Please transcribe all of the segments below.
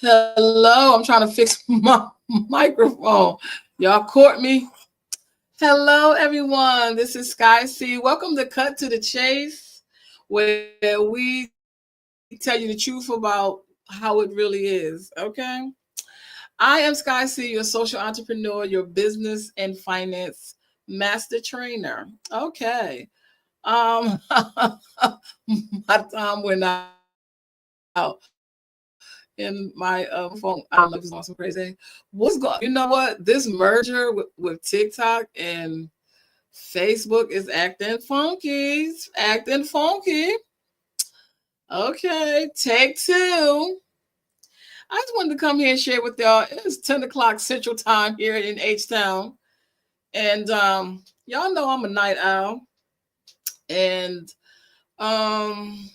Hello, I'm trying to fix my microphone. Y'all caught me. Hello, everyone. This is Sky C. Welcome to Cut to the Chase, where we tell you the truth about how it really is. Okay. I am Sky C, your social entrepreneur, your business and finance master trainer. Okay. Um, my time went out in my phone. I don't know if it's on some crazy. What's going? You know what? This merger with TikTok and Facebook is acting funky. It's acting funky. Okay, take two. I just wanted to come here and share with y'all. It's 10 o'clock Central Time here in H Town, and y'all know I'm a night owl, and um,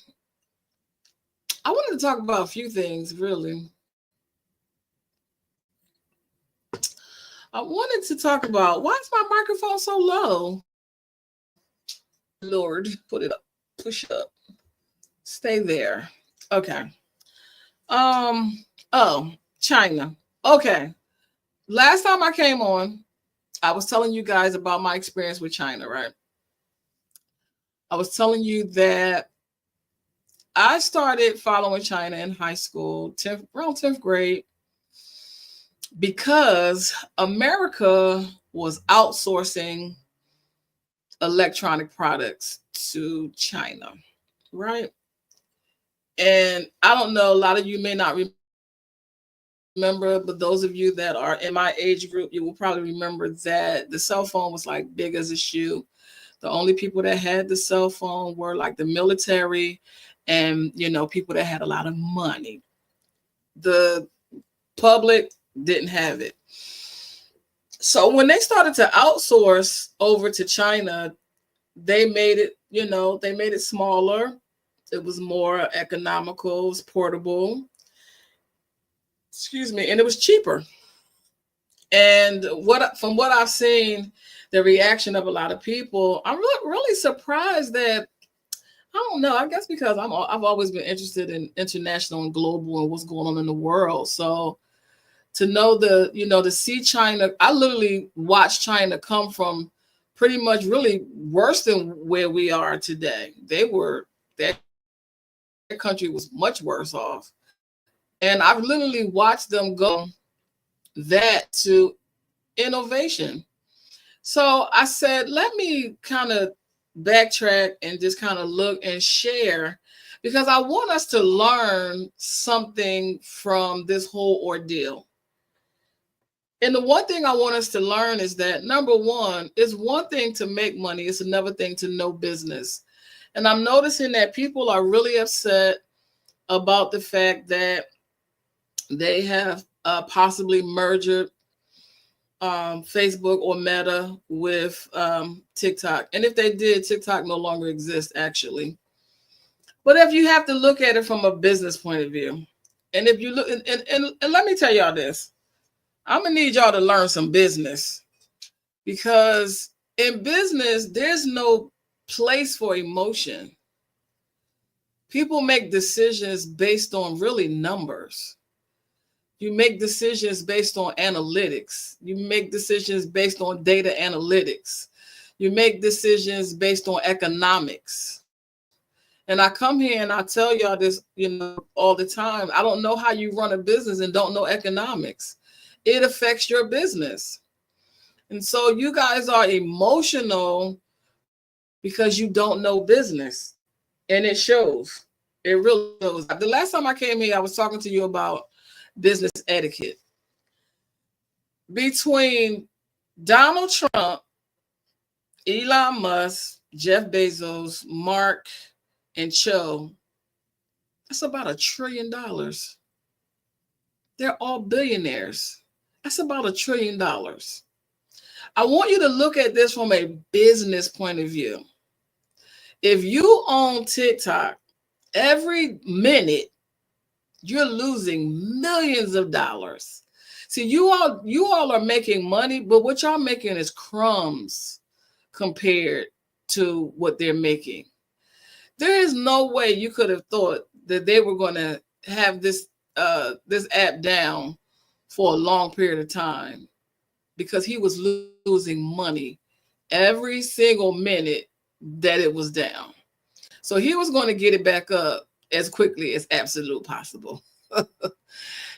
I wanted to talk about a few things. Really, I wanted to talk about why is my microphone so low? Lord, put it up, push it up, stay there. Okay. Oh, China. Okay. Last time I came on, I was telling you guys about my experience with China, right? I was telling you that I started following China in high school, around 10th grade, because America was outsourcing electronic products to China, right? And I don't know, a lot of you may not remember, but those of you that are in my age group, you will probably remember that the cell phone was like big as a shoe. The only people that had the cell phone were like the military and, people that had a lot of money. The public didn't have it. So when they started to outsource over to China, they made it, they made it smaller. It was more economical, it was portable. Excuse me, and it was cheaper. And from what I've seen, the reaction of a lot of people, I'm really surprised that I don't know. I guess because I've always been interested in international and global and what's going on in the world. So to know to see China, I literally watched China come from pretty much really worse than where we are today. Their country was much worse off. And I've literally watched them go that to innovation. So I said, let me kind of backtrack and just kind of look and share because I want us to learn something from this whole ordeal. And the one thing I want us to learn is that number one, it's one thing to make money, it's another thing to know business. And I'm noticing that people are really upset about the fact that they have possibly merged Facebook or Meta with TikTok. And if they did, TikTok no longer exists actually. But if you have to look at it from a business point of view, and if you look, and let me tell y'all this, I'm gonna need y'all to learn some business because in business, there's no place for emotion. People make decisions based on really numbers. You make decisions based on analytics. You make decisions based on data analytics. You make decisions based on economics. And I come here and I tell y'all this, all the time. I don't know how you run a business and don't know economics. It affects your business. And so you guys are emotional because you don't know business. And it shows. It really shows. The last time I came here, I was talking to you about business etiquette. Between Donald Trump, Elon Musk, Jeff Bezos, Mark, and Cho, that's about $1 trillion. They're all billionaires. That's about $1 trillion. I want you to look at this from a business point of view. If you own TikTok, every minute you're losing millions of dollars. See, you all are making money, but what y'all making is crumbs compared to what they're making. There is no way you could have thought that they were going to have this this app down for a long period of time because he was losing money every single minute that it was down. So he was going to get it back up as quickly as absolute possible.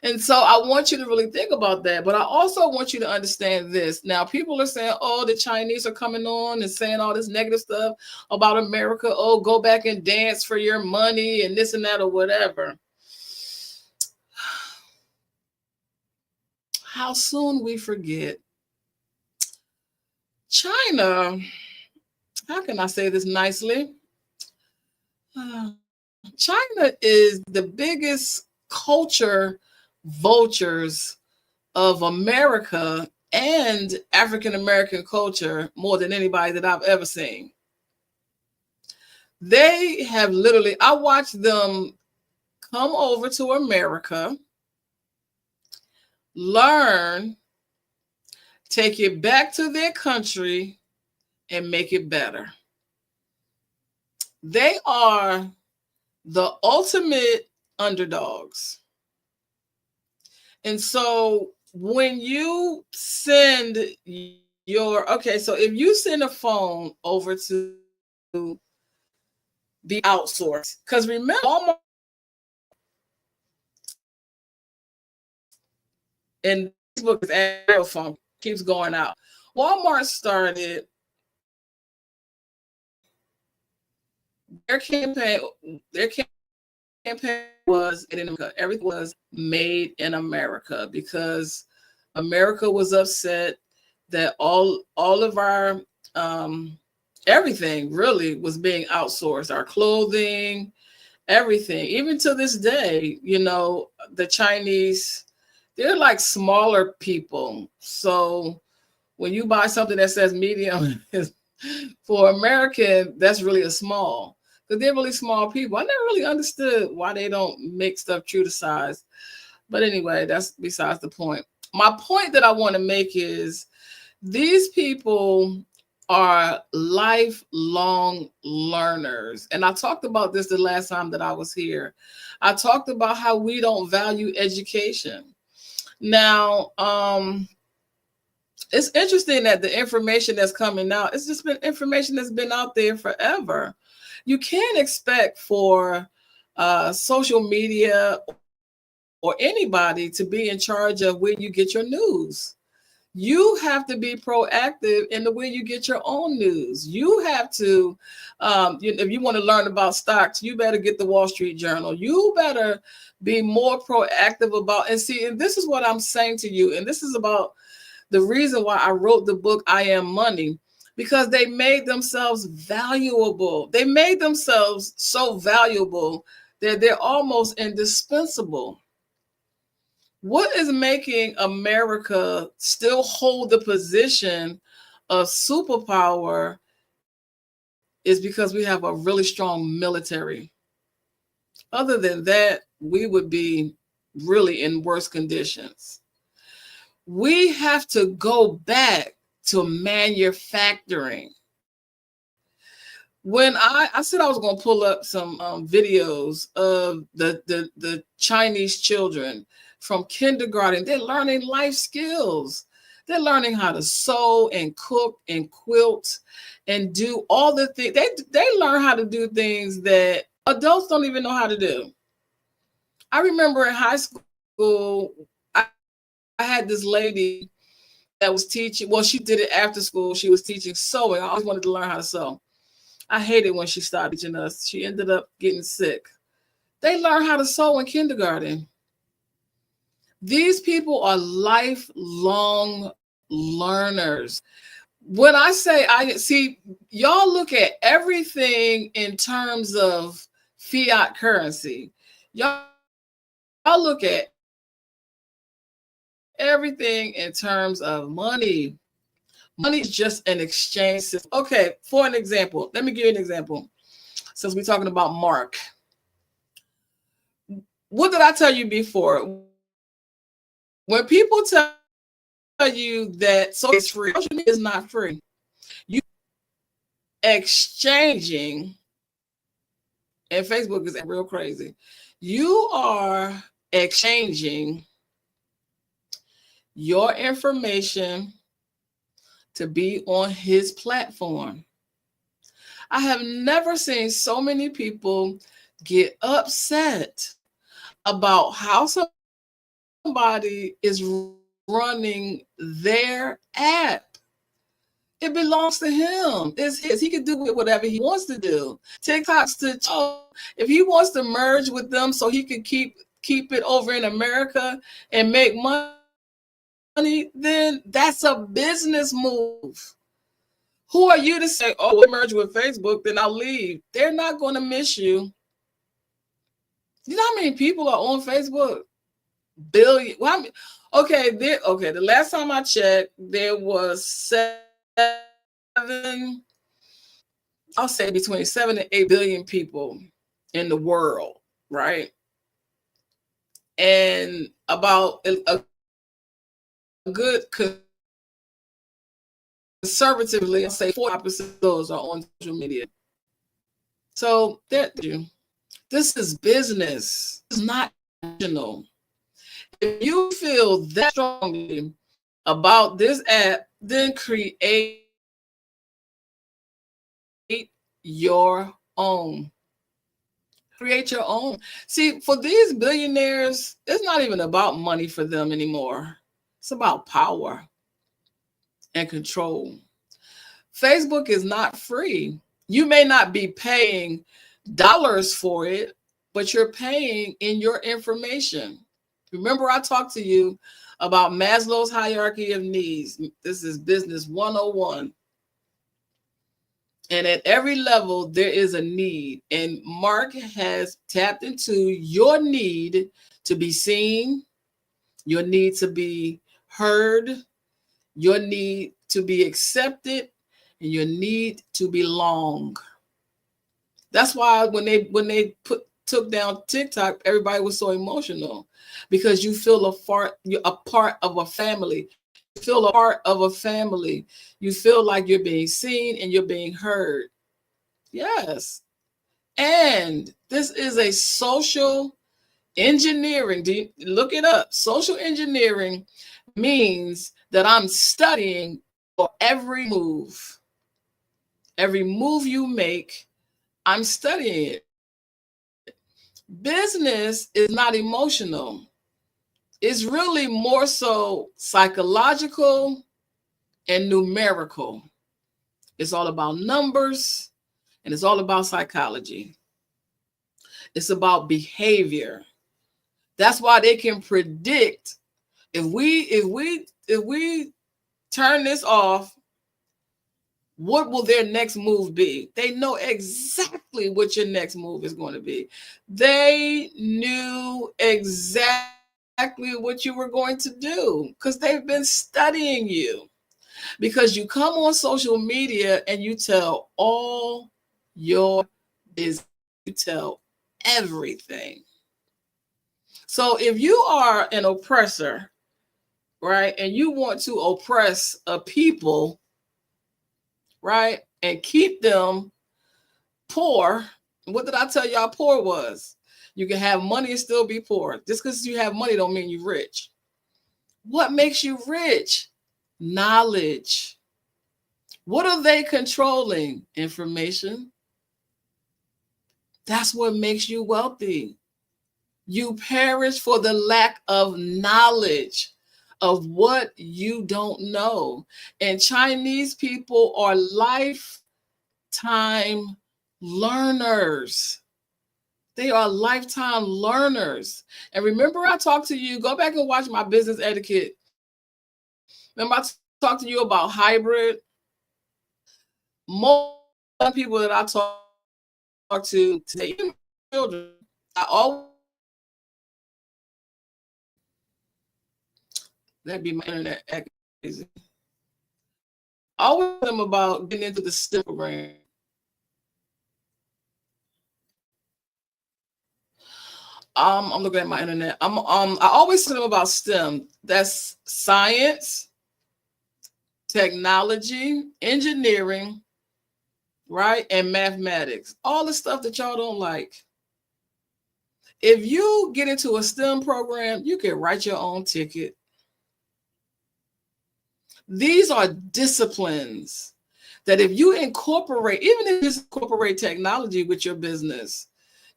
And so I want you to really think about that. But I also want you to understand this. Now, people are saying, oh, the Chinese are coming on and saying all this negative stuff about America. Oh, go back and dance for your money and this and that or whatever. How soon we forget. China, how can I say this nicely? China is the biggest culture vultures of America and African American culture more than anybody that I've ever seen. They have literally, I watched them come over to America, learn, take it back to their country, and make it better. They are the ultimate underdogs. And so when you send so if you send a phone over to be outsourced, because remember, Walmart and Facebook is phone keeps going out. Walmart started their campaign was in America. Everything was made in America because America was upset that all of our everything really was being outsourced. Our clothing, everything. Even to this day, the Chinese, they're like smaller people. So when you buy something that says medium for American, that's really a small. Because they're really small people. I never really understood why they don't make stuff true to size. But anyway, that's besides the point. My point that I want to make is these people are lifelong learners. And I talked about this the last time that I was here. I talked about how we don't value education. Now, it's interesting that the information that's coming out, it's just been information that's been out there forever. You can't expect for social media or anybody to be in charge of where you get your news. You have to be proactive in the way you get your own news. You have to, if you want to learn about stocks, you better get the Wall Street Journal. You better be more proactive about, and this is what I'm saying to you. And this is about the reason why I wrote the book, I Am Money, because they made themselves valuable. They made themselves so valuable that they're almost indispensable. What is making America still hold the position of superpower is because we have a really strong military. Other than that, we would be really in worse conditions. We have to go back to manufacturing. When I said I was going to pull up some videos of the Chinese children from kindergarten, they're learning life skills. They're learning how to sew and cook and quilt and do all the things. They learn how to do things that adults don't even know how to do. I remember in high school, I had this lady that was teaching. Well, she did it after school. She was teaching sewing. I always wanted to learn how to sew. I hated when she started teaching us. She ended up getting sick. They learn how to sew in kindergarten. These people are lifelong learners. When I say y'all look at everything in terms of fiat currency. Y'all look at everything in terms of money. Money is just an exchange system. Okay, for an example, let me give you an example. Since we're talking about Mark. What did I tell you before? When people tell you that social is free, social media is not free. You exchanging, and Facebook is real crazy. You are exchanging your information to be on his platform. I have never seen so many people get upset about how somebody is running their app. It belongs to him. It's his. He can do whatever he wants to do. TikTok's to show. If he wants to merge with them so he can keep it over in America and make money, then that's a business move. Who are you to say, oh, we'll merge with Facebook, then I'll leave? They're not going to miss you. You know how many people are on Facebook? Billion. Well, okay, the last time I checked, there was 7 and 8 billion people in the world, right? And about a good conservatively, I'll say 45% of those are on social media. So this is business. It's not emotional. If you feel that strongly about this app, then create your own. Create your own. See, for these billionaires, it's not even about money for them anymore. It's about power and control. Facebook is not free. You may not be paying dollars for it, but you're paying in your information. Remember, I talked to you about Maslow's hierarchy of needs. This is business 101. And at every level, there is a need. And Mark has tapped into your need to be seen, your need to be heard, your need to be accepted, and your need to belong. That's why when they took down TikTok, everybody was so emotional, because you feel you're a part of a family. You feel a part of a family. You feel like you're being seen and you're being heard. Yes. And this is a social engineering. Look it up. Social engineering means that I'm studying for every move. Every move you make, I'm studying it. Business is not emotional. It's really more so psychological and numerical. It's all about numbers and it's all about psychology. It's about behavior. That's why they can predict if we turn this off, what will their next move be? They know exactly what your next move is going to be. They knew exactly what you were going to do because they've been studying you. Because you come on social media and you tell all your business, you tell everything. So if you are an oppressor, right, and you want to oppress a people, right, and keep them poor, what did I tell y'all poor was? You can have money and still be poor. Just because you have money don't mean you're rich. What makes you rich? Knowledge. What are they controlling? Information. That's what makes you wealthy. You perish for the lack of knowledge of what you don't know. And Chinese people are lifetime learners. They are lifetime learners. And remember, I talked to you, go back and watch my business etiquette. Remember, I talked to you about hybrid. Most people that I talk to today, children, I always, that'd be my internet accuracy. I always tell them about getting into the STEM program. I'm looking at my internet. I always tell them about STEM. That's science, technology, engineering, right? And mathematics. All the stuff that y'all don't like. If you get into a STEM program, you can write your own ticket. These are disciplines that if you incorporate, even if you incorporate technology with your business,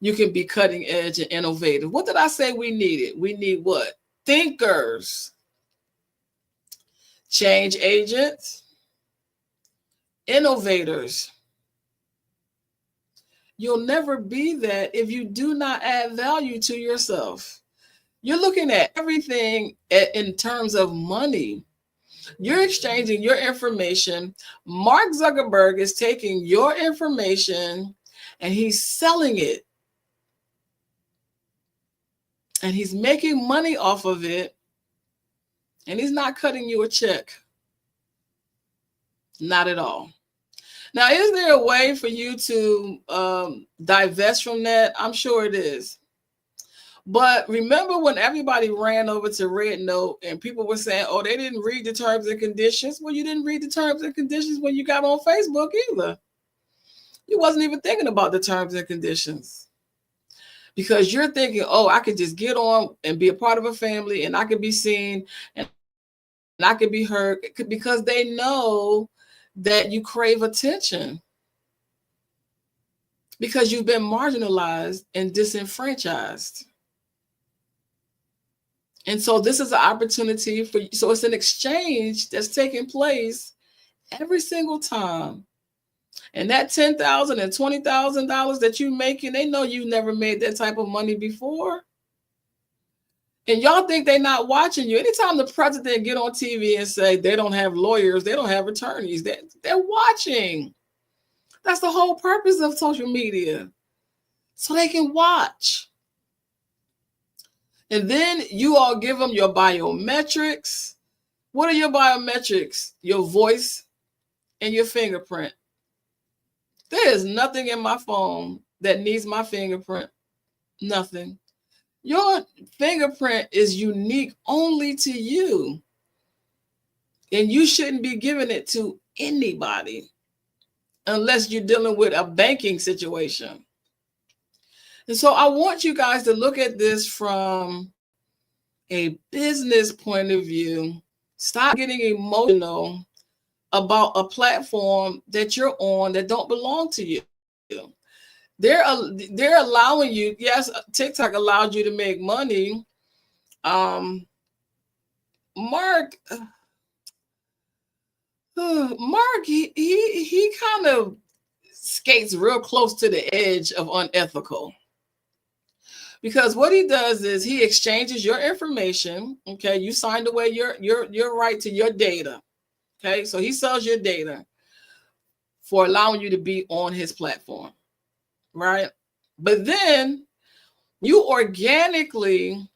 you can be cutting edge and innovative. What did I say we needed? We need what? Thinkers, change agents, innovators. You'll never be that if you do not add value to yourself. You're looking at everything in terms of money. You're exchanging your information. Mark Zuckerberg is taking your information and he's selling it. And he's making money off of it. And he's not cutting you a check. Not at all. Now, is there a way for you to divest from that? I'm sure it is. But remember when everybody ran over to Red Note and people were saying, oh, they didn't read the terms and conditions? Well, you didn't read the terms and conditions when you got on Facebook either. You wasn't even thinking about the terms and conditions. Because you're thinking, oh, I could just get on and be a part of a family and I could be seen and I could be heard, because they know that you crave attention. Because you've been marginalized and disenfranchised. And so this is an opportunity for you. So it's an exchange that's taking place every single time. And that $10,000 and $20,000 that you're making, they know you never made that type of money before. And y'all think they're not watching you. Anytime the president get on TV and say they don't have lawyers, they don't have attorneys, they're watching. That's the whole purpose of social media. So they can watch. And then you all give them your biometrics. What are your biometrics? Your voice and your fingerprint. There is nothing in my phone that needs my fingerprint. Nothing. Your fingerprint is unique only to you. And you shouldn't be giving it to anybody unless you're dealing with a banking situation. And so I want you guys to look at this from a business point of view. Stop getting emotional about a platform that you're on that don't belong to you. They're allowing you, yes, TikTok allowed you to make money. Mark he kind of skates real close to the edge of unethical. Because what he does is he exchanges your information. Okay, you signed away your right to your data. Okay, so he sells your data for allowing you to be on his platform, right? But then you organically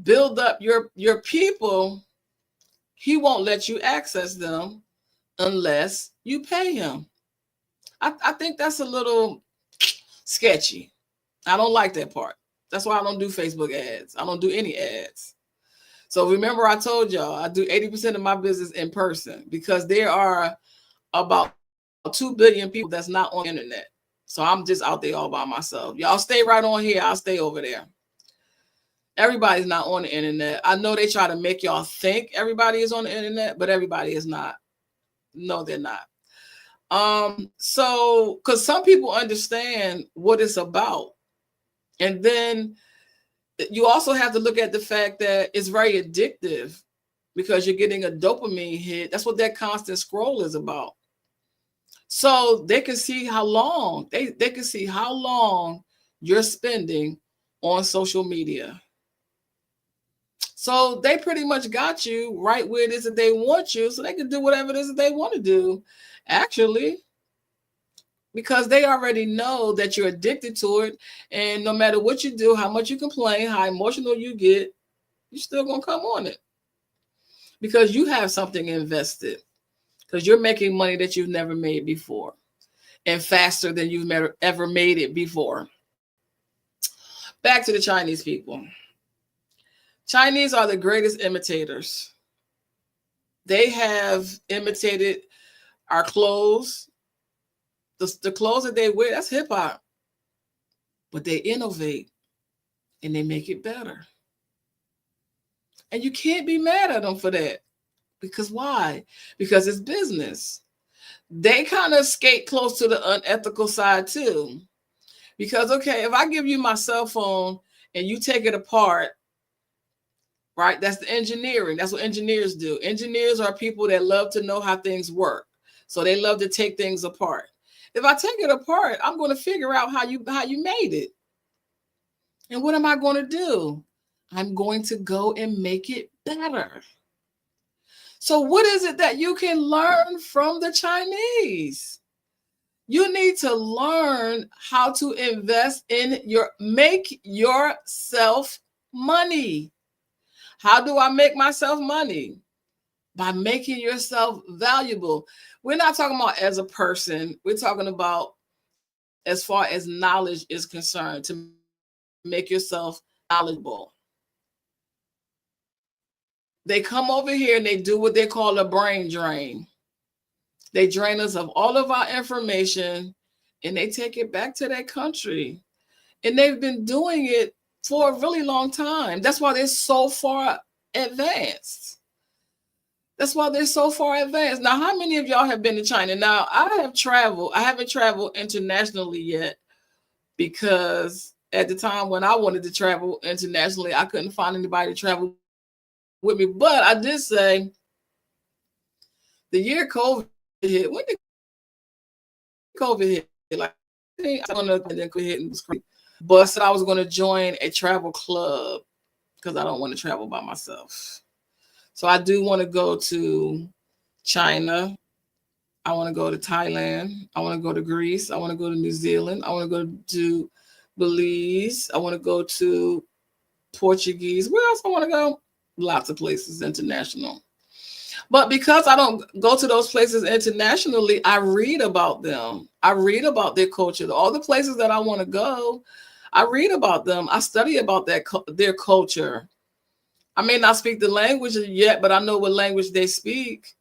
build up your people. He won't let you access them unless you pay him. I think that's a little sketchy. I don't like that part. That's why I don't do Facebook ads. I don't do any ads. So remember I told y'all I do 80% of my business in person because there are about 2 billion people that's not on the internet. So I'm just out there all by myself. Y'all stay right on here. I'll stay over there. Everybody's not on the internet. I know they try to make y'all think everybody is on the internet, but everybody is not. No, they're not. So because some people understand what it's about. And then you also have to look at the fact that it's very addictive because you're getting a dopamine hit. That's what that constant scroll is about. So they can see how long they can see how long you're spending on social media. So they pretty much got you right where it is that they want you, so they can do whatever it is that they want to do, actually, because they already know that you're addicted to it. And no matter what you do, how much you complain, how emotional you get, you're still going to come on it because you have something invested, because you're making money that you've never made before and faster than you've ever made it before. Back to the Chinese people. Chinese are the greatest imitators. They have imitated our clothes. The clothes that they wear, that's hip hop. But they innovate. and they make it better. And you can't be mad at them for that. Because why? Because it's business. They kind of skate close to the unethical side too. Because, okay, if I give you my cell phone and you take it apart, right? That's the engineering. That's what engineers do. Engineers are people that love to know how things work. So they love to take things apart. If I take it apart, I'm going to figure out how you made it. And what am I going to do? I'm going to go and make it better. So what is it that you can learn from the Chinese? You need to learn how to invest in make yourself money. How do I make myself money? By making yourself valuable. We're not talking about as a person. We're talking about as far as knowledge is concerned, to make yourself knowledgeable. They come over here and they do what they call a brain drain. They drain us of all of our information and they take it back to their country. And they've been doing it for a really long time. That's why they're so far advanced. That's why they're so far advanced. Now, how many of y'all have been to China? Now, I have traveled. I haven't traveled internationally yet because at the time when I wanted to travel internationally, I couldn't find anybody to travel with me. But I did say the year COVID hit. When did COVID hit? Like, I don't know, and then COVID hit and was crazy. But I said I was going to join a travel club because I don't want to travel by myself. So I do want to go to China. I want to go to Thailand. I want to go to Greece. I want to go to New Zealand. I want to go to Belize. I want to go to Portuguese. Where else I want to go? Lots of places international. But because I don't go to those places internationally, I read about them. I read about their culture. All the places that I want to go, I read about them. I study about their culture. I may not speak the language yet, but I know what language they speak.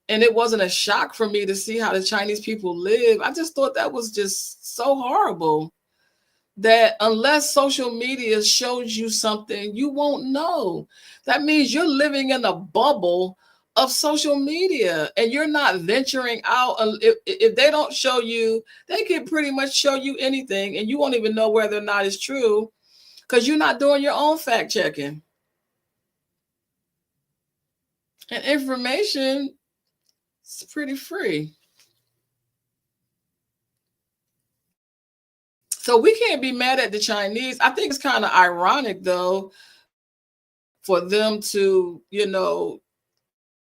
And it wasn't a shock for me to see how the Chinese people live. I just thought that was just so horrible that unless social media shows you something, you won't know. That means you're living in a bubble of social media and you're not venturing out. If they don't show you, they can pretty much show you anything and you won't even know whether or not it's true because you're not doing your own fact checking. And information is pretty free. So we can't be mad at the Chinese. I think it's kind of ironic, though, for them to,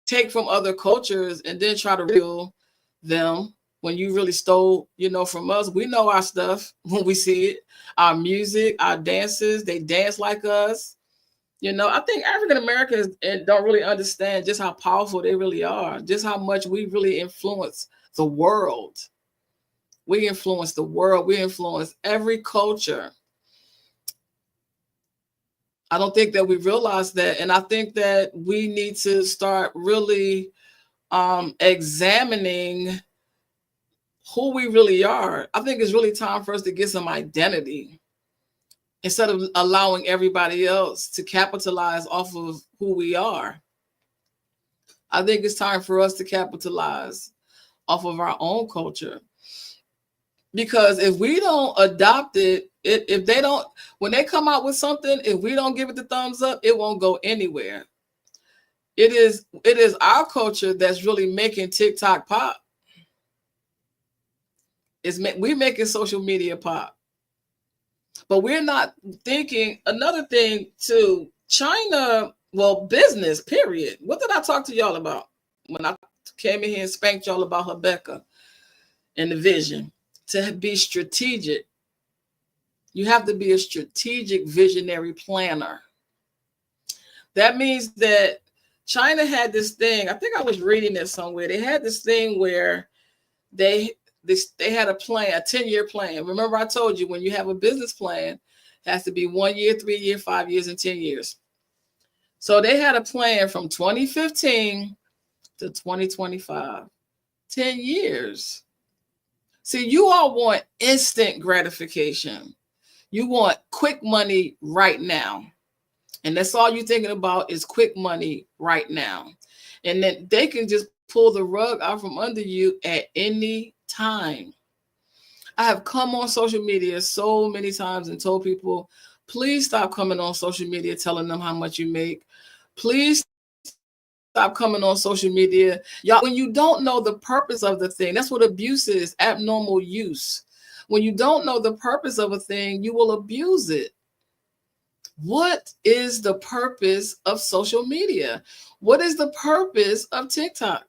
take from other cultures and then try to reveal them when you really stole, from us. We know our stuff when we see it, our music, our dances, they dance like us. I think African Americans don't really understand just how powerful they really are, just how much we really influence the world. We influence the world. We influence every culture. I don't think that we realize that. And I think that we need to start really examining who we really are. I think it's really time for us to get some identity instead of allowing everybody else to capitalize off of who we are. I think it's time for us to capitalize off of our own culture. Because if we don't adopt it, if they don't, when they come out with something, if we don't give it the thumbs up, it won't go anywhere. It is our culture that's really making TikTok pop. We're making social media pop. But we're not thinking, another thing too, China, well, business, period. What did I talk to y'all about when I came in here and spanked y'all about Rebecca and the vision? To be strategic. You have to be a strategic visionary planner. That means that China had this thing, I think I was reading it somewhere. They had this thing where they had a plan, a 10-year plan. Remember I told you when you have a business plan, it has to be 1 year, 3 year, 5 years, and 10 years. So they had a plan from 2015 to 2025, 10 years. See, you all want instant gratification. You want quick money right now. And that's all you're thinking about is quick money right now. And then they can just pull the rug out from under you at any time. I have come on social media so many times and told people, please stop coming on social media telling them how much you make. Please stop coming on social media. Y'all, when you don't know the purpose of the thing, that's what abuse is, abnormal use. When you don't know the purpose of a thing, you will abuse it. What is the purpose of social media? What is the purpose of TikTok?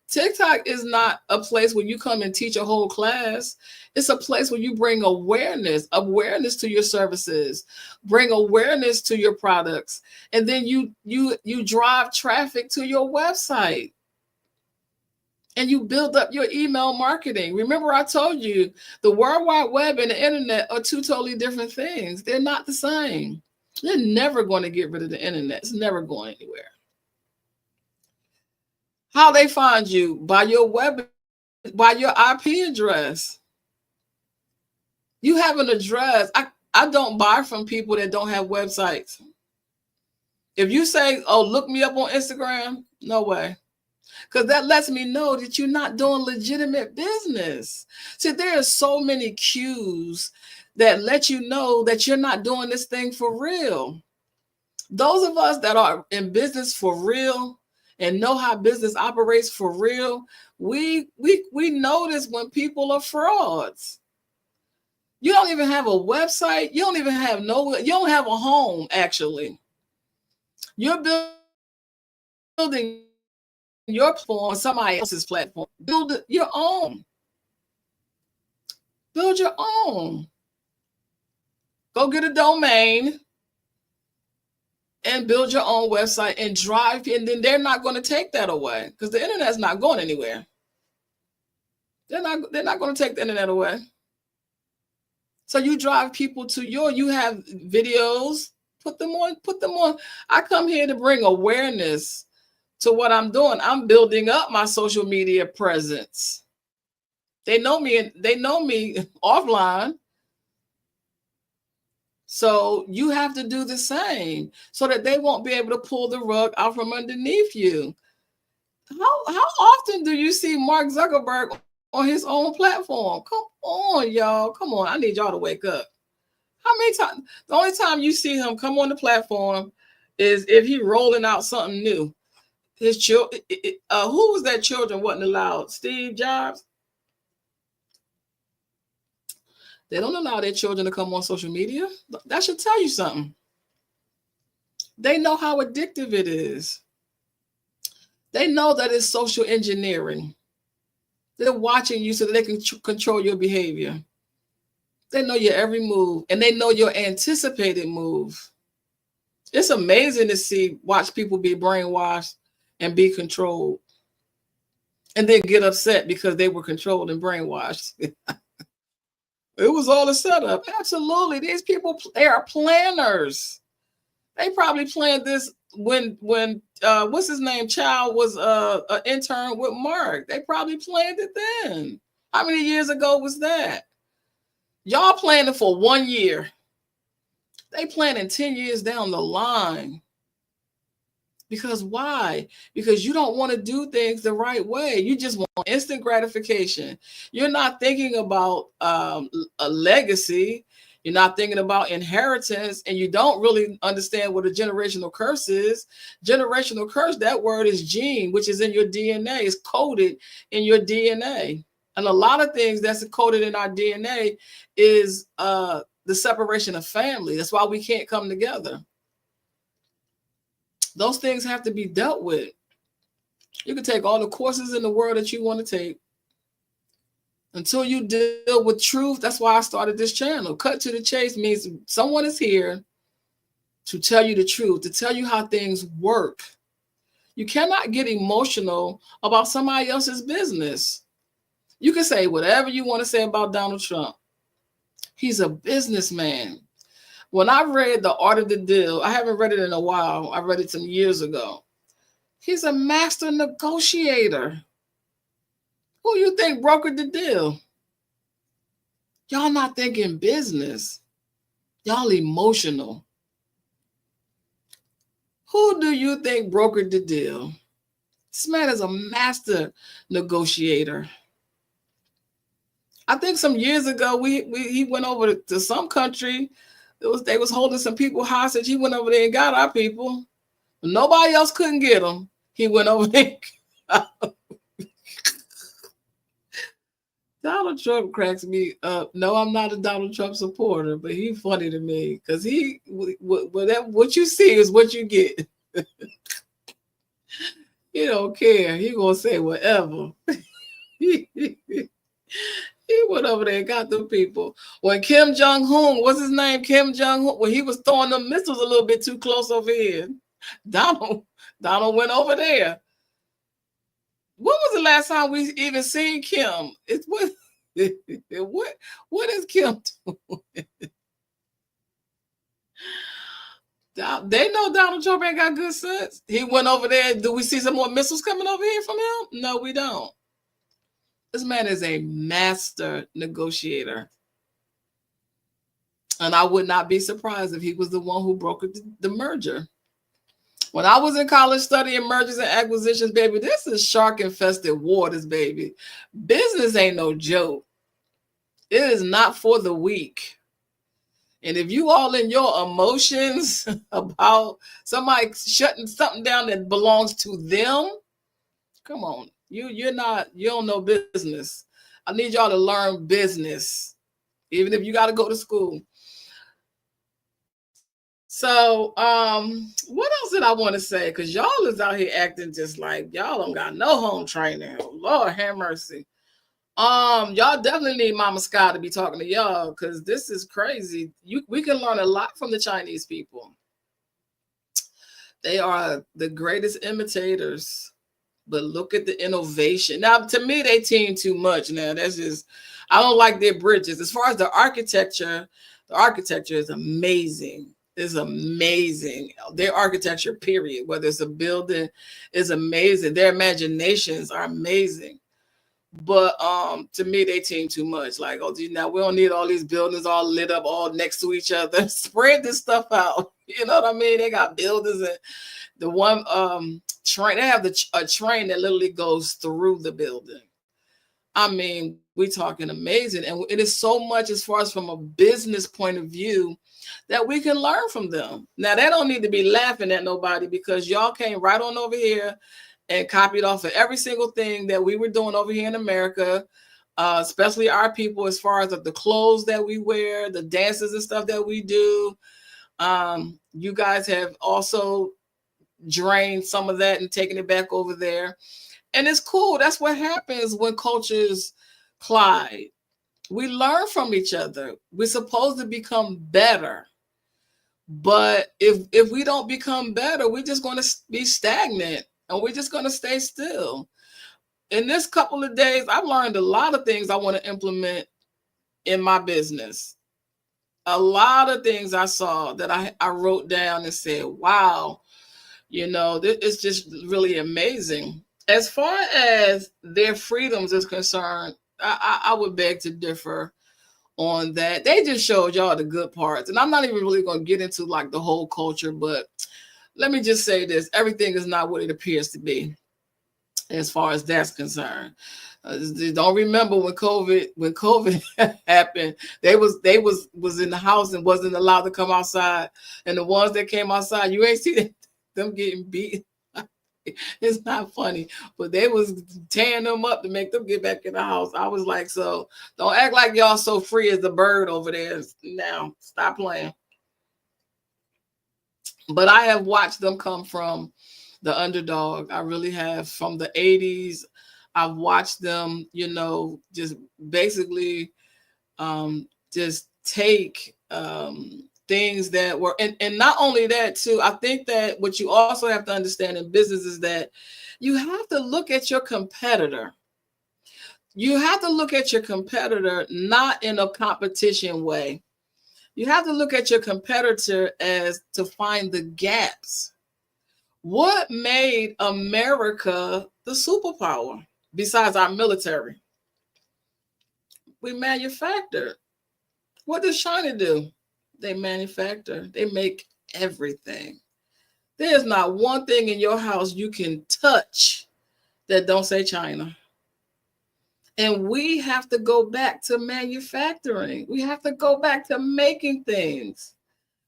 TikTok is not a place where you come and teach a whole class. It's a place where you bring awareness to your services, bring awareness to your products, and then you drive traffic to your website and you build up your email marketing. Remember, I told you the World Wide Web and the internet are two totally different things. They're not the same. You're never going to get rid of the internet. It's never going anywhere. How they find you? By your by your IP address. You have an address. I don't buy from people that don't have websites. If you say, oh, look me up on Instagram, no way. Because that lets me know that you're not doing legitimate business. See, there are so many cues that let you know that you're not doing this thing for real. Those of us that are in business for real and know how business operates for real, we notice when people are frauds. You don't even have a website. You don't even have you don't have a home, actually. You're building your platform on somebody else's platform. Build your own. Build your own. Go get a domain and build your own website and drive, and then they're not going to take that away because the internet's not going anywhere. They're not going to take the internet away. So you drive people to you have videos, put them on. I come here to bring awareness to what I'm doing. I'm building up my social media presence. They know me offline. So you have to do the same so that they won't be able to pull the rug out from underneath you. How often do you see Mark Zuckerberg on his own platform? Come on, y'all. Come on. I need y'all to wake up. How many times? The only time you see him come on the platform is if he's rolling out something new. His children, who was that children wasn't allowed? Steve Jobs. They don't allow their children to come on social media. That should tell you something. They know how addictive it is. They know that it's social engineering. They're watching you so that they can control your behavior. They know your every move, and they know your anticipated move. It's amazing to watch people be brainwashed and be controlled, and then get upset because they were controlled and brainwashed. It was all a setup. Absolutely. These people, they are planners. They probably planned this when what's his name? Child was an intern with Mark. They probably planned it then. How many years ago was that? Y'all planning for 1 year. They planning 10 years down the line. Because why? Because you don't want to do things the right way. You just want instant gratification. You're not thinking about a legacy. You're not thinking about inheritance, and you don't really understand what a generational curse is. Generational curse, that word is gene, which is in your DNA. It's coded in your DNA. And a lot of things that's coded in our DNA is the separation of family. That's why we can't come together. Those things have to be dealt with. You can take all the courses in the world that you want to take. Until you deal with truth, that's why I started this channel. Cut to the chase means someone is here to tell you the truth, to tell you how things work. You cannot get emotional about somebody else's business. You can say whatever you want to say about Donald Trump. He's a businessman. When I read The Art of the Deal, I haven't read it in a while. I read it some years ago. He's a master negotiator. Who you think brokered the deal? Y'all not thinking business. Y'all emotional. Who do you think brokered the deal? This man is a master negotiator. I think some years ago he went over to some country. They was holding some people hostage. He went over there and got our people. Nobody else couldn't get them. He went over there. Donald Trump cracks me up. No, I'm not a Donald Trump supporter, but he's funny to me because whatever what you see is what you get. He don't care. He gonna say whatever. he went over there and got them people. When Kim Jong-un, what's his name? Kim Jong-un, when he was throwing them missiles a little bit too close over here, Donald went over there. When was the last time we even seen Kim? It's what what is Kim doing? They know Donald Trump ain't got good sense. He went over there. Do we see some more missiles coming over here from him? No, we don't. This man is a master negotiator. And I would not be surprised if he was the one who brokered the merger. When I was in college studying mergers and acquisitions, baby, this is shark-infested waters, baby. Business ain't no joke. It is not for the weak. And if you all in your emotions about somebody shutting something down that belongs to them, come on. You don't know business. I need y'all to learn business, even if you got to go to school. So, what else did I want to say? Because y'all is out here acting just like y'all don't got no home training. Lord have mercy. Y'all definitely need Mama Sky to be talking to y'all because this is crazy. We can learn a lot from the Chinese people. They are the greatest imitators. But look at the innovation. Now, to me, they team too much. Now, that's just, I don't like their bridges. As far as the architecture is amazing. It's amazing. Their architecture, period, whether it's a building, is amazing. Their imaginations are amazing. But to me, they team too much. Like, oh, now we don't need all these buildings all lit up, all next to each other. Spread this stuff out. You know what I mean? They got buildings and the one train. They have a train that literally goes through the building. I mean, we're talking amazing, and it is so much as far as from a business point of view that we can learn from them. Now, they don't need to be laughing at nobody because y'all came right on over here and copied off of every single thing that we were doing over here in America, especially our people, as far as the clothes that we wear, the dances and stuff that we do. You guys have also drained some of that and taken it back over there. And it's cool. That's what happens when cultures collide. We learn from each other. We're supposed to become better. But if we don't become better, we're just going to be stagnant and we're just going to stay still. In this couple of days, I've learned a lot of things I want to implement in my business. A lot of things I saw that I wrote down and said, wow, it's just really amazing. As far as their freedoms is concerned, I would beg to differ on that. They just showed y'all the good parts. And I'm not even really going to get into like the whole culture, but let me just say this. Everything is not what it appears to be as far as that's concerned. Don't remember when COVID happened, they was in the house and wasn't allowed to come outside. And the ones that came outside, you ain't see them getting beat. It's not funny, but they was tearing them up to make them get back in the house. I was like, so don't act like y'all so free as the bird over there. Now, stop playing. But I have watched them come from the underdog. I really have. From the 80s, I've watched them, just basically just take things that were, and not only that too, I think that what you also have to understand in business is that you have to look at your competitor. You have to look at your competitor not in a competition way. You have to look at your competitor as to find the gaps. What made America the superpower besides our military? We manufactured. What does China do? they manufacture. They make everything. There's not one thing in your house you can touch that don't say China. And we have to go back to manufacturing. We have to go back to making things.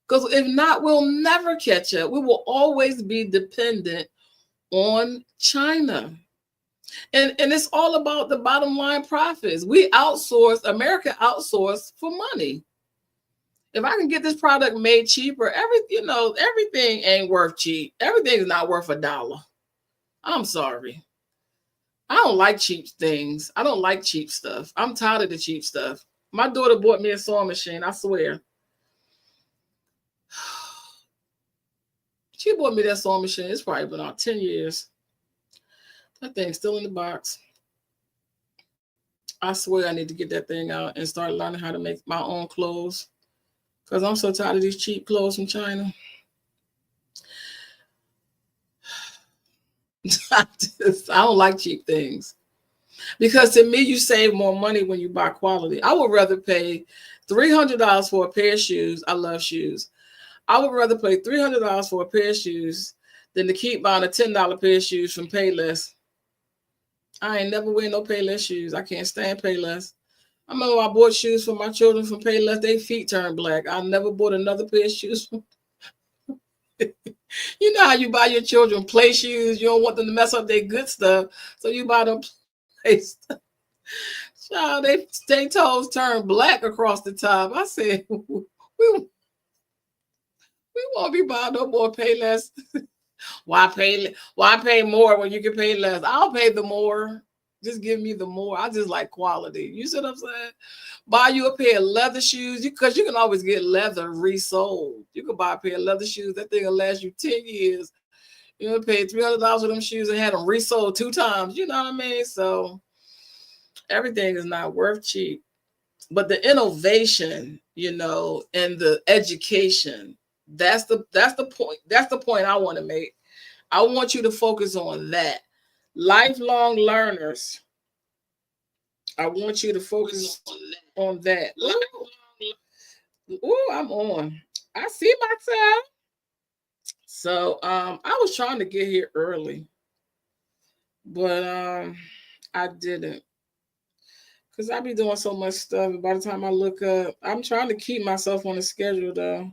Because if not, we'll never catch up. We will always be dependent on China. And it's all about the bottom line profits. We outsource, America outsource for money. If I can get this product made cheaper, everything ain't worth cheap. Everything's not worth $1. I'm sorry. I don't like cheap things. I don't like cheap stuff. I'm tired of the cheap stuff. My daughter bought me a sewing machine, I swear. She bought me that sewing machine. It's probably been out 10 years. That thing's still in the box. I swear I need to get that thing out and start learning how to make my own clothes. Because I'm so tired of these cheap clothes from China. I don't like cheap things. Because to me, you save more money when you buy quality. I would rather pay $300 for a pair of shoes. I love shoes. I would rather pay $300 for a pair of shoes than to keep buying a $10 pair of shoes from Payless. I ain't never wear no Payless shoes. I can't stand Payless. I remember I bought shoes for my children from Payless. Their feet turned black. I never bought another pair of shoes. You know how you buy your children play shoes? You don't want them to mess up their good stuff, so you buy them play stuff. Child, they toes turned black across the top. I said, we won't be buying no more Payless. Why pay more when you can pay less? I'll pay the more. Just give me the more. I just like quality. You see what I'm saying? Buy you a pair of leather shoes because you can always get leather resold. You can buy a pair of leather shoes. That thing will last you 10 years. You know, pay $300 for them shoes and had them resold 2 times. You know what I mean? So everything is not worth cheap. But the innovation, and the education, that's the point. That's the point I want to make. I want you to focus on that. Lifelong learners. I want you to focus on that. Ooh, I'm on. I see myself. So I was trying to get here early, but I didn't. Because I be doing so much stuff. By the time I look up, I'm trying to keep myself on the schedule though.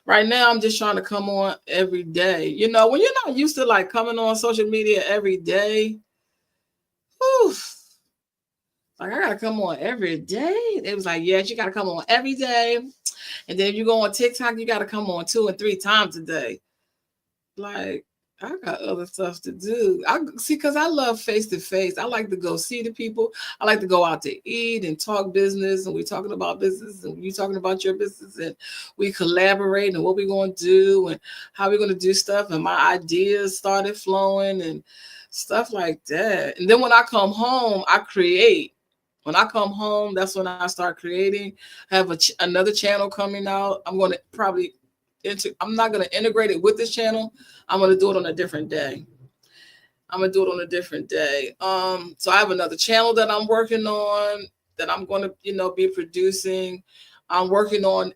Right now, I'm just trying to come on every day. When you're not used to like coming on social media every day, oof, like I gotta come on every day. It was like, yes, you gotta come on every day. And then if you go on TikTok, you gotta come on 2 and 3 times a day. Like, I got other stuff to do. I see, because I love face to face. I like to go see the people. I like to go out to eat and talk business. And we're talking about business and you talking about your business. And we collaborate and what we're going to do and how we're going to do stuff. And my ideas started flowing and stuff like that. And then when I come home, I create. When I come home, that's when I start creating. I have another channel coming out. I'm going to probably I'm not going to integrate it with this channel. I'm going to do it on a different day. So I have another channel that I'm working on that I'm going to, be producing. I'm working on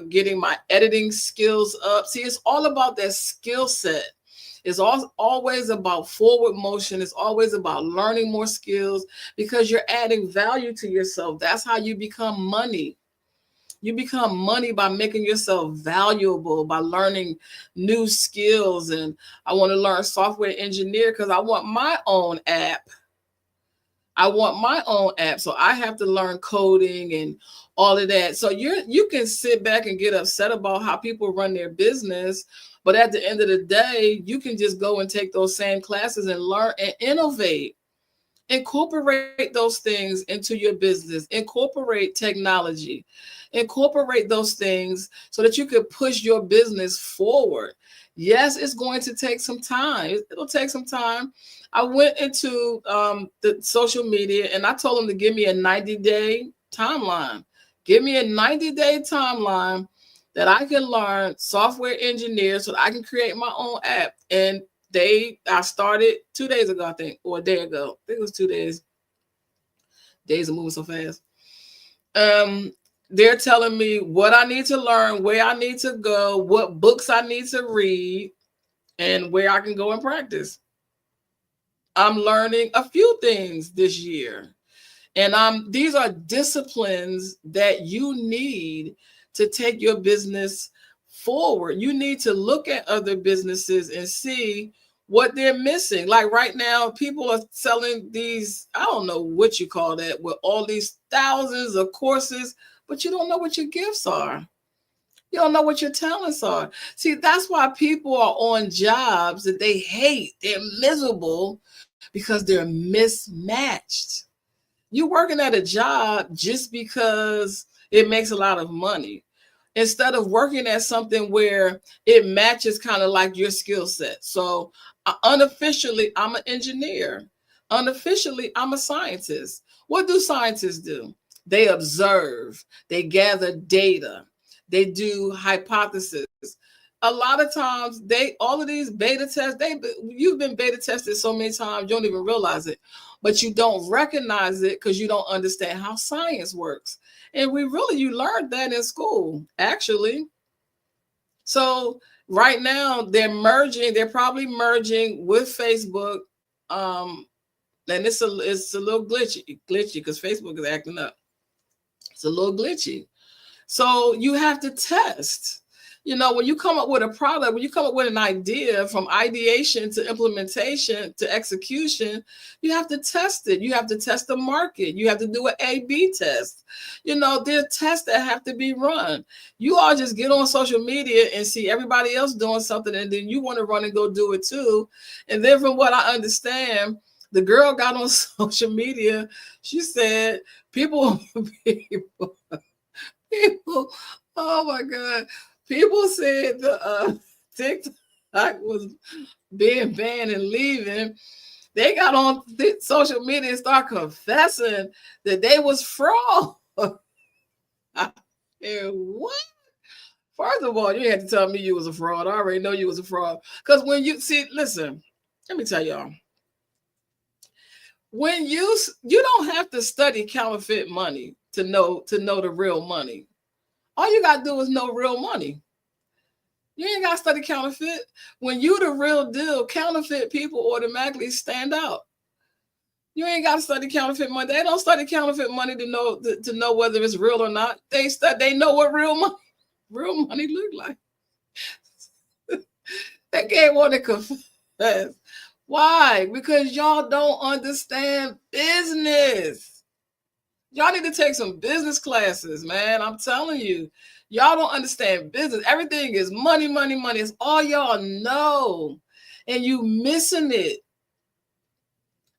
getting my editing skills up. See, it's all about that skill set. It's always about forward motion. It's always about learning more skills because you're adding value to yourself. That's how you become money. You become money by making yourself valuable, by learning new skills. And I want to learn software engineer because I want my own app. So I have to learn coding and all of that. So you can sit back and get upset about how people run their business. But at the end of the day, you can just go and take those same classes and learn and innovate. Incorporate those things into your business. Incorporate technology. Incorporate those things so that you can push your business forward. Yes, it's going to take some time. It'll take some time. I went into the social media and I told them to give me a 90-day timeline. Give me a 90-day timeline that I can learn software engineer so that I can create my own app. And I started 2 days ago, I think, or a day ago. I think it was 2 days. Days are moving so fast. They're telling me what I need to learn, where I need to go, what books I need to read, and where I can go and practice. I'm learning a few things this year. And these are disciplines that you need to take your business forward. You need to look at other businesses and see what they're missing. Like right now, people are selling these, I don't know what you call that, with all these thousands of courses, but you don't know what your gifts are. You don't know what your talents are. See, that's why people are on jobs that they hate. They're miserable because they're mismatched. You're working at a job just because it makes a lot of money instead of working at something where it matches kind of like your skill set. So, unofficially, I'm an engineer. Unofficially, I'm a scientist. What do scientists do? They observe, they gather data, they do hypothesis. A lot of times, all of these beta tests, you've been beta tested so many times, you don't even realize it, but you don't recognize it because you don't understand how science works. And you learned that in school, actually. So right now they're probably merging with Facebook. Um, and it's a little glitchy because Facebook is acting up. It's a little glitchy. So you have to test. When you come up with a product, when you come up with an idea, from ideation to implementation to execution, you have to test it. You have to test the market. You have to do an A/B test. There are tests that have to be run. You all just get on social media and see everybody else doing something, and then you want to run and go do it too. And then from what I understand, the girl got on social media. She said people, people, oh my God. People said the TikTok was being banned and leaving. They got on social media and start confessing that they was fraud. And what? First of all, you had to tell me you was a fraud. I already know you was a fraud. Because when you see, listen, let me tell y'all. When you don't have to study counterfeit money to know the real money. All you got to do is know real money. You ain't got to study counterfeit. When you the real deal, counterfeit people automatically stand out. You ain't got to study counterfeit money. They don't study counterfeit money to know whether it's real or not. They know what real money look like. They can't want to confess. Why? Because y'all don't understand business. Y'all need to take some business classes, man. I'm telling you. Y'all don't understand business. Everything is money, money, money. It's all y'all know. And you missing it.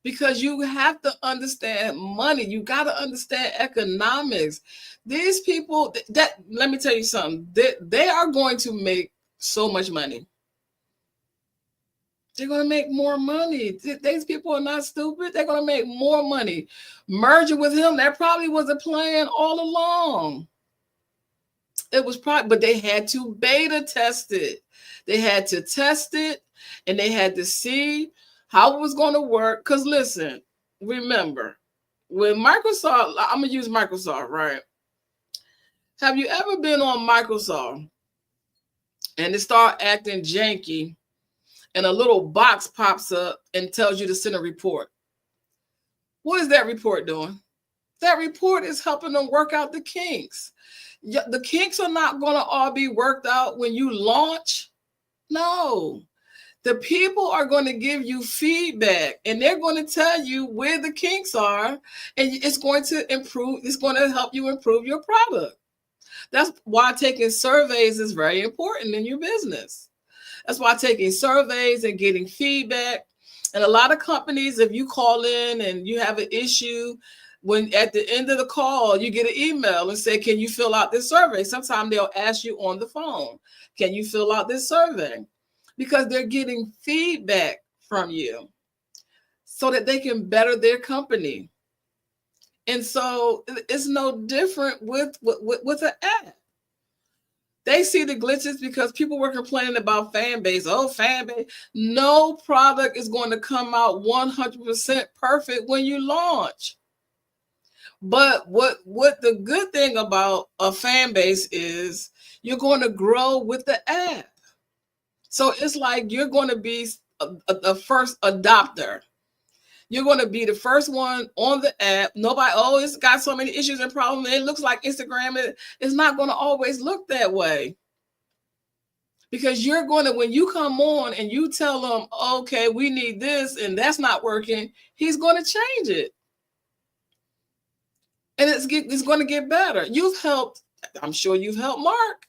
Because you have to understand money. You got to understand economics. These people, let me tell you something. They are going to make so much money. They're going to make more money. These people are not stupid. They're going to make more money. Merging with him, that probably was a plan all along. It was probably, but they had to beta test it. They had to test it, and they had to see how it was going to work. Because listen, remember, when Microsoft, I'm going to use Microsoft, right? Have you ever been on Microsoft and it start acting janky and a little box pops up and tells you to send a report? What is that report doing? That report is helping them work out the kinks. The kinks are not going to all be worked out when you launch. No. The people are going to give you feedback, and they're going to tell you where the kinks are, and it's going to improve. It's going to help you improve your product. That's why taking surveys is very important in your business. That's why taking surveys and getting feedback. And a lot of companies, if you call in and you have an issue, when at the end of the call, you get an email and say, can you fill out this survey? Sometimes they'll ask you on the phone, can you fill out this survey? Because they're getting feedback from you so that they can better their company. And so it's no different with an app. They see the glitches because people were complaining about fan base. Oh, fan base. No product is going to come out 100% perfect when you launch. But what the good thing about a fan base is you're going to grow with the app. So it's like you're going to be a first adopter. You're going to be the first one on the app. Nobody always got so many issues and problems. It looks like Instagram is not going to always look that way. Because you're going to, when you come on and you tell them, okay, we need this and that's not working, he's going to change it. And it's going to get better. You've helped, I'm sure you've helped Mark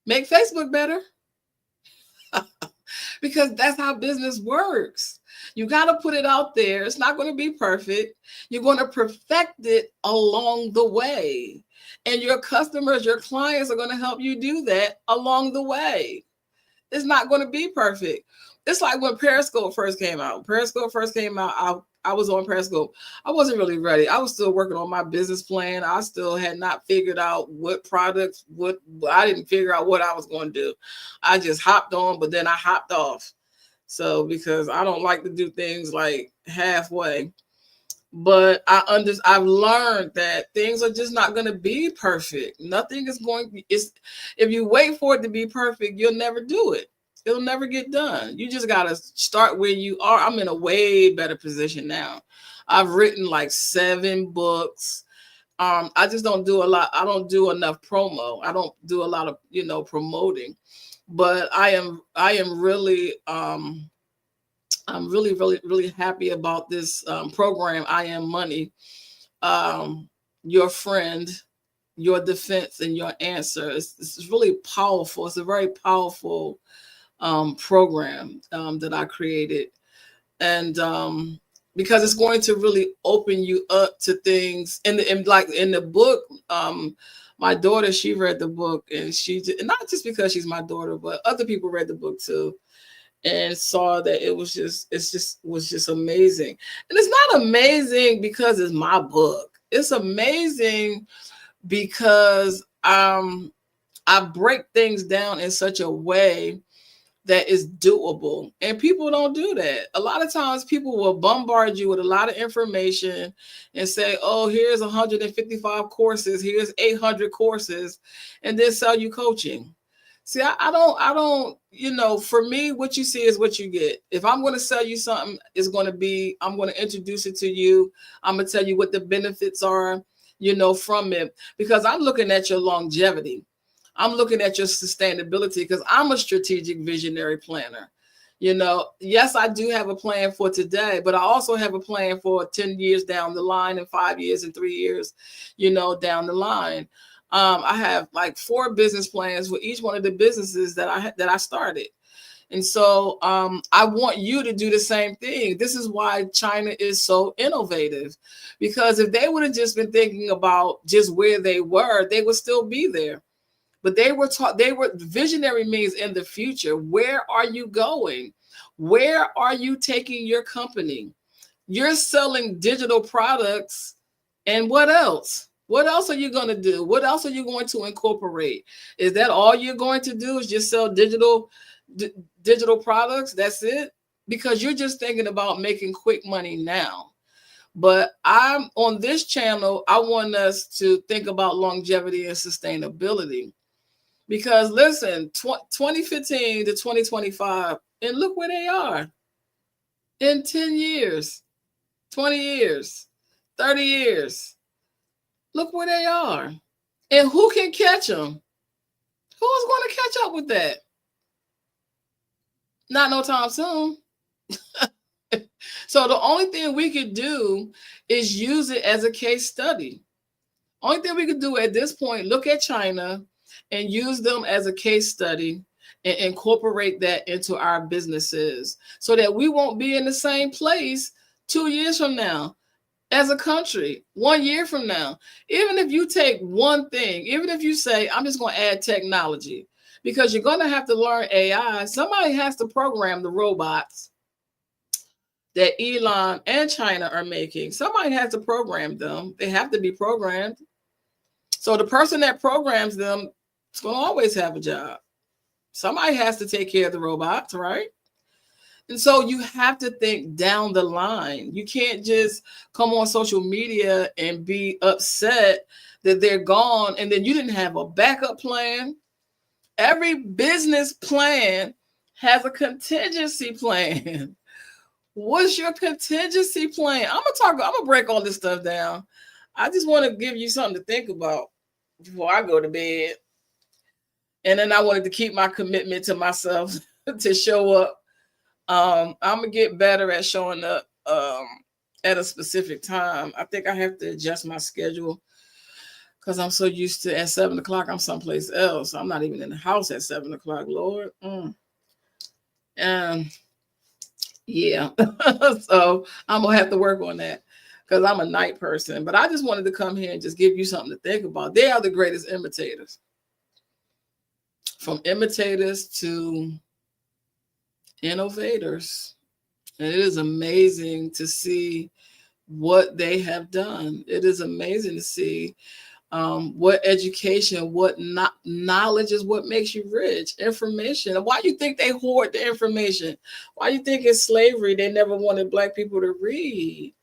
make Facebook better. Because that's how business works. You got to put it out there. It's not going to be perfect. You're going to perfect it along the way. And your customers, your clients are going to help you do that along the way. It's not going to be perfect. It's like when Periscope first came out. I was on Periscope. I wasn't really ready. I was still working on my business plan. I still had not figured out what products, I didn't figure out what I was going to do. I just hopped on, but then I hopped off. So because I don't like to do things like halfway. But I've learned that things are just not going to be perfect. Nothing is going to, if you wait for it to be perfect, you'll never do it. It'll never get done. You just got to start where you are. I'm in a way better position now. I've written like 7 books. I just don't do a lot. I don't do enough promo. I don't do a lot of, promoting, but I am really, I'm really, really, really happy about this program. I Am Money, your friend, your defense, and your answer. It's really powerful. It's a very powerful program that I created, and because it's going to really open you up to things. Like in the book, my daughter, she read the book, and not just because she's my daughter, but other people read the book too. And saw that it was just amazing. And it's not amazing because it's my book. It's amazing because I break things down in such a way that is doable. And people don't do that. A lot of times people will bombard you with a lot of information and say, oh, here's 155 courses, here's 800 courses, and then sell you coaching. See, I don't, for me, what you see is what you get. If I'm going to sell you something, I'm going to introduce it to you. I'm going to tell you what the benefits are, from it, because I'm looking at your longevity. I'm looking at your sustainability because I'm a strategic visionary planner. Yes, I do have a plan for today, but I also have a plan for 10 years down the line and 5 years and 3 years, down the line. I have like 4 business plans for each one of the businesses that I started. And so I want you to do the same thing. This is why China is so innovative, because if they would have just been thinking about just where they were, they would still be there. But they were visionary means in the future. Where are you going? Where are you taking your company? You're selling digital products. And what else? What else are you going to do? What else are you going to incorporate? Is that all you're going to do is just sell digital products? That's it? Because you're just thinking about making quick money now. But I'm on this channel, I want us to think about longevity and sustainability. Because listen, 2015 to 2025, and look where they are. In 10 years, 20 years, 30 years. Look where they are. And who can catch them? Who's going to catch up with that? Not no time soon. So the only thing we could do is use it as a case study. Only thing we could do at this point, look at China and use them as a case study and incorporate that into our businesses so that we won't be in the same place 2 years from now. As a country, 1 year from now, even if you take one thing, even if you say, I'm just going to add technology, because you're going to have to learn AI. Somebody has to program the robots that Elon and China are making. Somebody has to program them. They have to be programmed. So the person that programs them is going to always have a job. Somebody has to take care of the robots, right? And so you have to think down the line. You can't just come on social media and be upset that they're gone and then you didn't have a backup plan. Every business plan has a contingency plan. What's your contingency plan? I'm gonna break all this stuff down. I just want to give you something to think about before I go to bed. And then I wanted to keep my commitment to myself to show up. I'm gonna get better at showing up at a specific time. I think I have to adjust my schedule because I'm so used to at 7 o'clock I'm someplace else. I'm not even in the house at 7 o'clock, Lord. And yeah, so I'm gonna have to work on that because I'm a night person. But I just wanted to come here and just give you something to think about. They are the greatest imitators. From imitators to innovators. And it is amazing to see what they have done. It is amazing to see what education, what knowledge is what makes you rich. Information. Why you think they hoard the information? Why you think it's slavery? They never wanted Black people to read.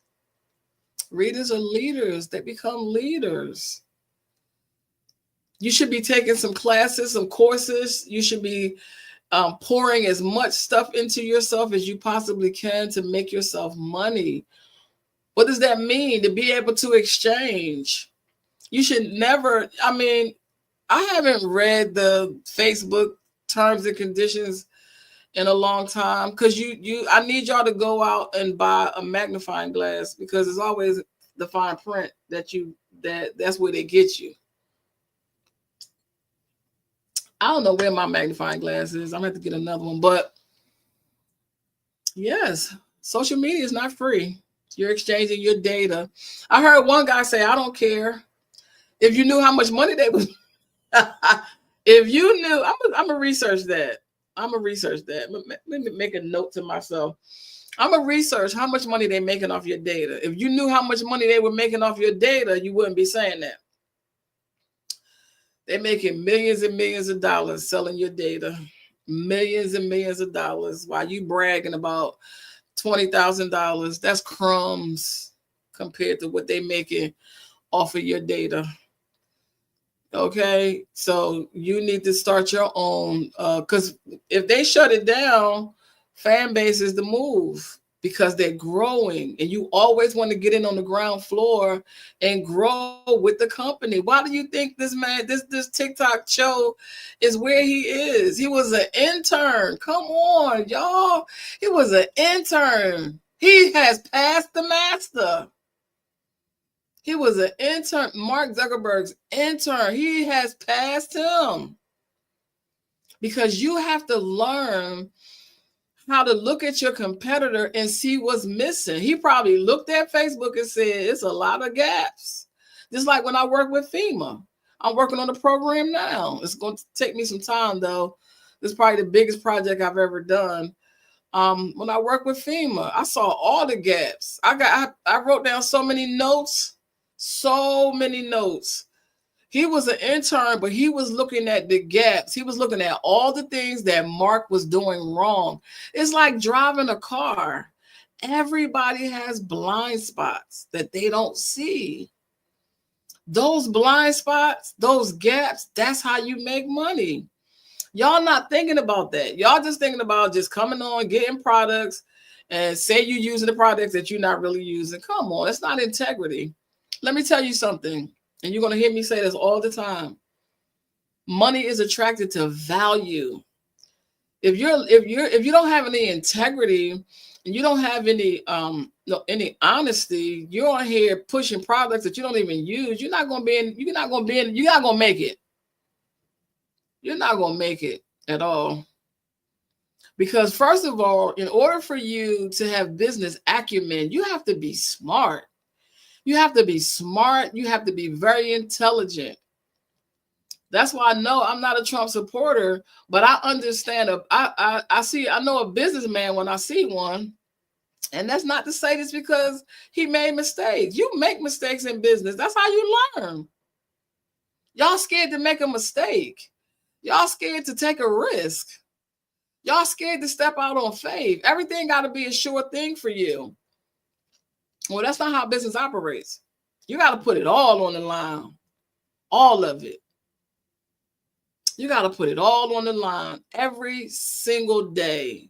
Readers are leaders. They become leaders. You should be taking some classes, some courses. You should be pouring as much stuff into yourself as you possibly can to make yourself money. What does that mean? To be able to exchange. You should never, I haven't read the Facebook terms and conditions in a long time because I need y'all to go out and buy a magnifying glass because it's always the fine print that's where they get you. I don't know where my magnifying glass is. I'm gonna have to get another one. But yes, social media is not free. You're exchanging your data. I heard one guy say, I don't care if you knew how much money they was. If you knew, I'm gonna research that. I'm gonna research that. Let me make a note to myself. I'm gonna research how much money they're making off your data. If you knew how much money they were making off your data, you wouldn't be saying that. They're making millions and millions of dollars selling your data, millions and millions of dollars while you bragging about $20,000. That's crumbs compared to what they're making off of your data. Okay, so you need to start your own because if they shut it down, fan base is the move because they're growing and you always want to get in on the ground floor and grow with the company. Why do you think this man, this TikTok show is where he is? He was an intern. Come on, y'all. He was an intern. He has passed the master. He was an intern, Mark Zuckerberg's intern. He has passed him because you have to learn how to look at your competitor and see what's missing. He probably looked at Facebook and said, it's a lot of gaps. Just like when I work with FEMA. I'm working on the program now. It's going to take me some time, though. This is probably the biggest project I've ever done. When I work with FEMA, I saw all the gaps. I wrote down so many notes. He was an intern, but he was looking at the gaps. He was looking at all the things that Mark was doing wrong. It's like driving a car. Everybody has blind spots that they don't see. Those blind spots, those gaps, that's how you make money. Y'all not thinking about that. Y'all just thinking about just coming on, getting products, and say you're using the products that you're not really using. Come on, it's not integrity. Let me tell you something. And you're going to hear me say this all the time. Money is attracted to value. If you don't have any integrity and you don't have any honesty, you're on here pushing products that you don't even use. You're not going to make it. You're not going to make it at all. Because first of all, in order for you to have business acumen, you have to be smart. You have to be smart. You have to be very intelligent. That's why I know I'm not a Trump supporter, but I understand. I know a businessman when I see one. And that's not to say this because he made mistakes. You make mistakes in business. That's how you learn. Y'all scared to make a mistake. Y'all scared to take a risk. Y'all scared to step out on faith. Everything got to be a sure thing for you. Well, that's not how business operates. You got to put it all on the line, all of it. You got to put it all on the line every single day.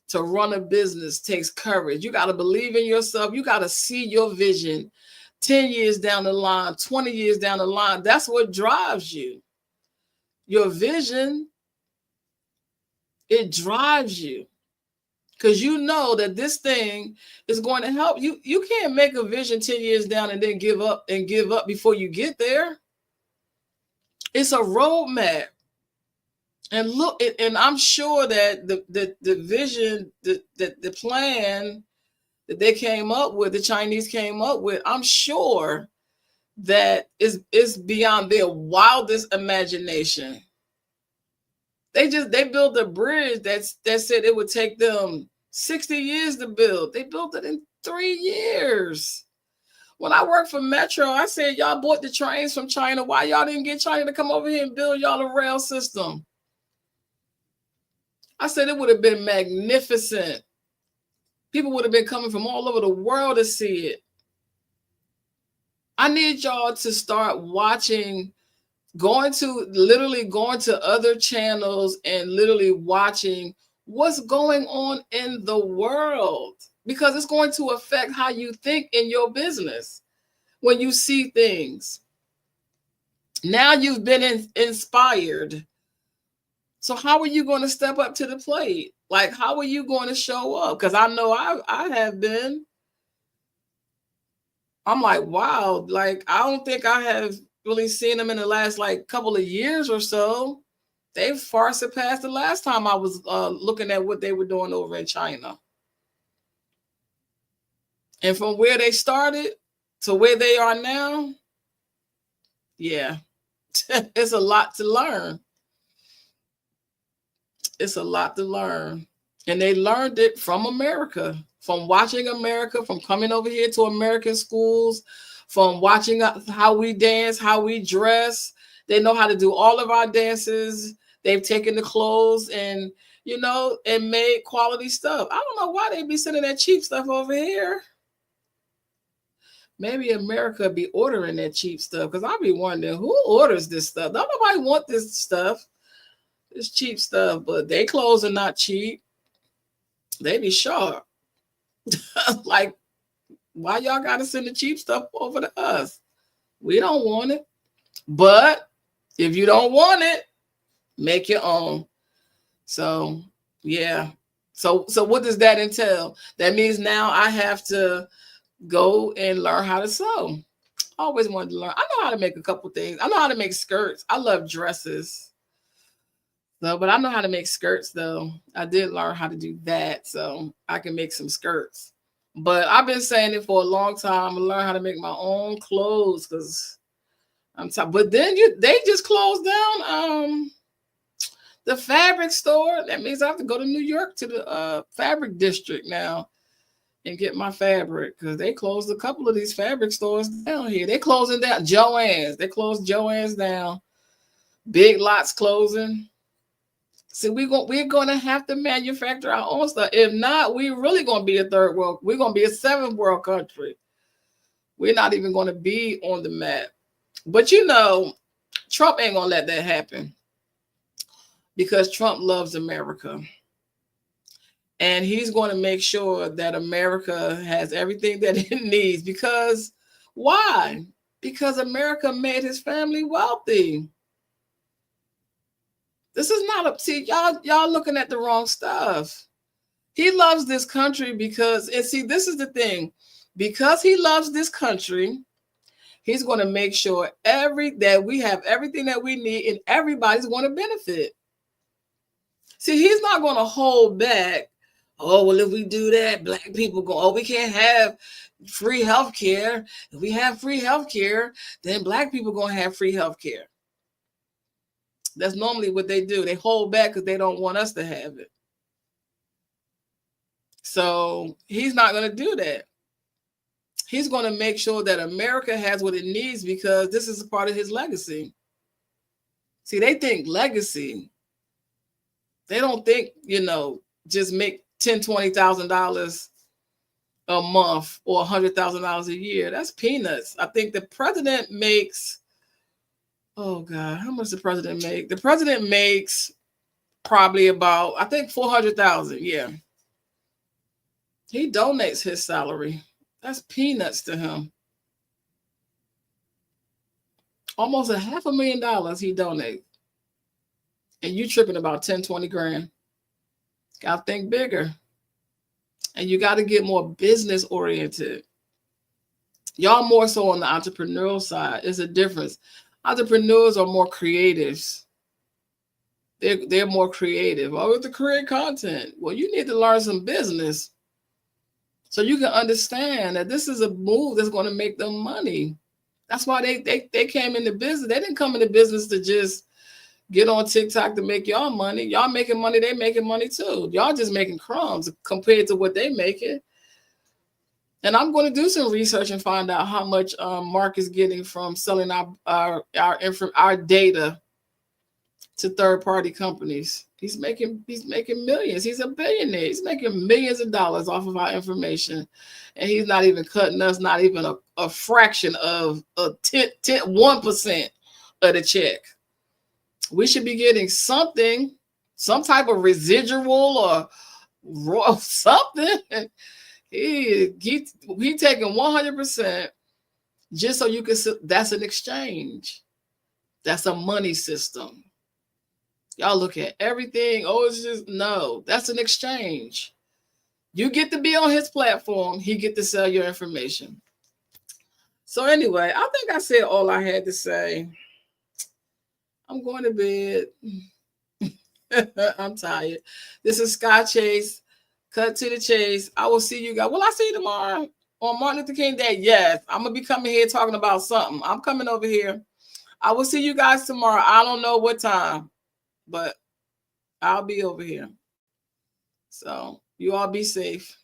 To run a business takes courage. You got to believe in yourself. You got to see your vision 10 years down the line, 20 years down the line. That's what drives you. Your vision, it drives you. Because you know that this thing is going to help you. You can't make a vision 10 years down and then give up before you get there. It's a roadmap. And look, and I'm sure that the vision, the plan that they came up with, the Chinese came up with, I'm sure that is beyond their wildest imagination. They built a bridge that said it would take them 60 years to build. They built it in 3 years. When I worked for Metro, I said, y'all bought the trains from China. Why y'all didn't get China to come over here and build y'all a rail system? I said it would have been magnificent. People would have been coming from all over the world to see it. I need y'all to start watching, going to other channels and literally watching what's going on in the world, because it's going to affect how you think in your business when you see things. Now you've been inspired. So how are you going to step up to the plate? Like, how are you going to show up? Because I know I have been. I'm like, wow, like, I don't think I have really seen them in the last like couple of years or so. They've far surpassed the last time I was looking at what they were doing over in China. And from where they started to where they are now, yeah, it's a lot to learn. It's a lot to learn. And they learned it from America, from watching America, from coming over here to American schools, from watching how we dance, how we dress. They know how to do all of our dances. They've taken the clothes and, and made quality stuff. I don't know why they be sending that cheap stuff over here. Maybe America be ordering that cheap stuff, because I'll be wondering, who orders this stuff? Don't nobody want this stuff. It's cheap stuff, but they clothes are not cheap. They be sharp. Like, why y'all got to send the cheap stuff over to us? We don't want it. But if you don't want it, make your own. So, yeah. So what does that entail? That means now I have to go and learn how to sew. I always wanted to learn. I know how to make a couple things. I know how to make skirts. I love dresses. So, but I know how to make skirts, though. I did learn how to do that, so I can make some skirts. But I've been saying it for a long time. I'm gonna learn how to make my own clothes, because I'm tired. But then they just closed down the fabric store. That means I have to go to New York to the fabric district now and get my fabric, because they closed a couple of these fabric stores down here. They closing down Joann's. They closed Joann's down. Big Lots closing. So we're going to have to manufacture our own stuff. If not, we're really going to be a third world. We're going to be a seventh world country. We're not even going to be on the map. But Trump ain't going to let that happen, because Trump loves America. And he's going to make sure that America has everything that it needs. Because why? Because America made his family wealthy. This is not y'all looking at the wrong stuff. He loves this country because, and see, this is the thing, because he loves this country, he's going to make sure that we have everything that we need, and everybody's going to benefit. See, he's not going to hold back. Oh, well, if we do that, black people we can't have free health care. If we have free health care, then black people going to have free health care. That's normally what they do. They hold back because they don't want us to have it. So he's not going to do that. He's going to make sure that America has what it needs, because this is a part of his legacy. See, they think legacy. They don't think, just make $10,000, $20,000 a month or $100,000 a year. That's peanuts. I think the president makes, oh God, how much does the president make? The president makes probably about, I think, 400,000. Yeah. He donates his salary. That's peanuts to him. Almost $500,000 he donates. And you tripping about 10, 20 grand. Gotta think bigger. And you got to get more business oriented. Y'all more so on the entrepreneurial side. It's a difference. Entrepreneurs are more creatives. They're more creative. Oh, to create content. Well, you need to learn some business so you can understand that this is a move that's going to make them money. That's why they came into business. They didn't come into business to just get on TikTok to make y'all money. Y'all making money, they making money too. Y'all just making crumbs compared to what they making. And I'm going to do some research and find out how much Mark is getting from selling our data to third-party companies. He's making millions. He's a billionaire. He's making millions of dollars off of our information. And he's not even cutting us, not even a fraction of 1% of the check. We should be getting something, some type of residual or something. He taking 100% just so you can. That's an exchange. That's a money system. Y'all look at everything. Oh, it's just no. That's an exchange. You get to be on his platform. He get to sell your information. So anyway, I think I said all I had to say. I'm going to bed. I'm tired. This is Sky Chase. Cut to the chase. I will see you guys. Will I see you tomorrow on Martin Luther King Day? Yes. I'm going to be coming here talking about something. I'm coming over here. I will see you guys tomorrow. I don't know what time, but I'll be over here. So you all be safe.